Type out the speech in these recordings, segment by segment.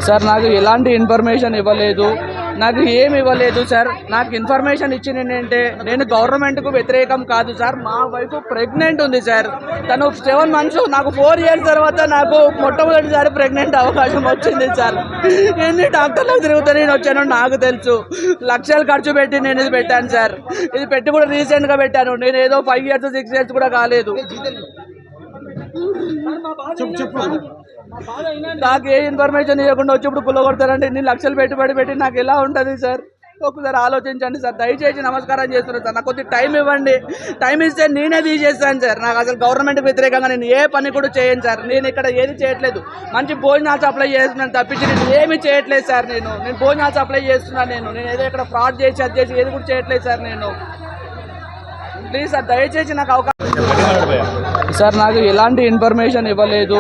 Sir నాకు ఎలాంటి information ఇవ్వలేదు, నాకు ఏమి ఇవ్వలేదు సార్. నాకు ఇన్ఫర్మేషన్ ఇచ్చింది ఏంటంటే నేను గవర్నమెంట్కు వ్యతిరేకం కాదు సార్. మా వైఫ్ ప్రెగ్నెంట్ ఉంది సార్. తను 7 months, నాకు 4 years తర్వాత నాకు మొట్టమొదటిసారి ప్రెగ్నెంట్ అవకాశం వచ్చింది సార్. ఎన్ని డాక్టర్లకు తిరుగుతూ నేను వచ్చానో నాకు తెలుసు. లక్షలు ఖర్చు పెట్టి నేను ఇది పెట్టాను సార్. ఇది పెట్టి కూడా రీసెంట్గా పెట్టాను. నేను ఏదో 5 years 6 years కూడా కాలేదు. నాకు ఏ ఇన్ఫర్మేషన్ ఇవ్వకుండా వచ్చి ఇప్పుడు కుల్లగొడతారంటే ఇన్ని లక్షలు పెట్టి నాకు ఎలా ఉంటుంది సార్? ఒకసారి ఆలోచించండి సార్. దయచేసి నమస్కారం చేస్తున్నాను సార్. నాకు కొద్దిగా టైం ఇవ్వండి. టైం ఇస్తే నేనే తీసేస్తాను సార్. నాకు అసలు గవర్నమెంట్ వ్యతిరేకంగా నేను ఏ పని కూడా చేయను సార్. నేను ఇక్కడ ఏది చేయట్లేదు. మంచి భోజనాలు సప్లై చేస్తున్నాను తప్పించి నేను ఏమి చేయట్లేదు సార్. నేను భోజనాలు సప్లై చేస్తున్నాను. నేను ఏదో ఇక్కడ ఫ్రాడ్ చేసి అది చేసి ఏది కూడా చేయట్లేదు సార్. నేను ప్లీజ్ సార్ దయచేసి నాకు అవకాశం సార్. నాకు ఎలాంటి ఇన్ఫర్మేషన్ ఇవ్వలేదు,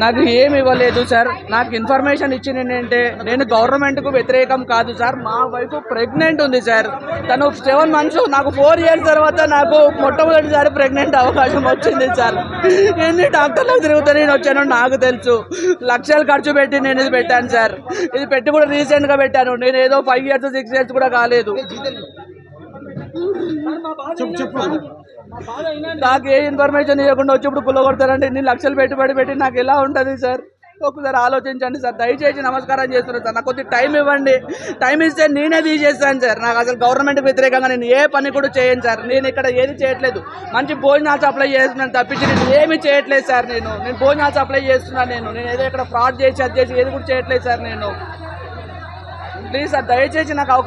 నాకు ఏమి ఇవ్వలేదు సార్. నాకు ఇన్ఫర్మేషన్ ఇచ్చింది ఏంటంటే నేను గవర్నమెంట్కు వ్యతిరేకం కాదు సార్. మా వైఫ్ ప్రెగ్నెంట్ ఉంది సార్. తను 7 months, నాకు 4 years తర్వాత నాకు మొట్టమొదటిసారి ప్రెగ్నెంట్ అవకాశం వచ్చింది సార్. ఎన్ని డాక్టర్లకు తిరుగుతూ నేను వచ్చానో నాకు తెలుసు. లక్షలు ఖర్చు పెట్టి నేను ఇది పెట్టాను సార్. ఇది పెట్టి కూడా రీసెంట్గా పెట్టాను. నేను ఏదో 5 years 6 years కూడా కాలేదు. నాకు ఏ ఇన్ఫర్మేషన్ ఇవ్వకుండా వచ్చి ఇప్పుడు కుల్లగొడతారంటే ఇన్ని లక్షలు పెట్టి నాకు ఎలా ఉంటుంది సార్? ఒకసారి ఆలోచించండి సార్. దయచేసి నమస్కారం చేస్తున్నాను సార్. నాకు కొద్దిగా టైం ఇవ్వండి. టైం ఇస్తే నేనే తీసేస్తాను సార్. నాకు అసలు గవర్నమెంట్ వ్యతిరేకంగా నేను ఏ పని కూడా చేయను సార్. నేను ఇక్కడ ఏది చేయట్లేదు. మంచి భోజనాలు సప్లై చేస్తున్నాను తప్పించి నేను ఏమి చేయట్లేదు సార్. నేను భోజనాలు సప్లై చేస్తున్నాను. నేను ఏదో ఇక్కడ ఫ్రాడ్ చేసి అది చేసి ఏది కూడా చేయట్లేదు సార్. నేను ప్లీజ్ సార్ దయచేసి నాకు అవకాశం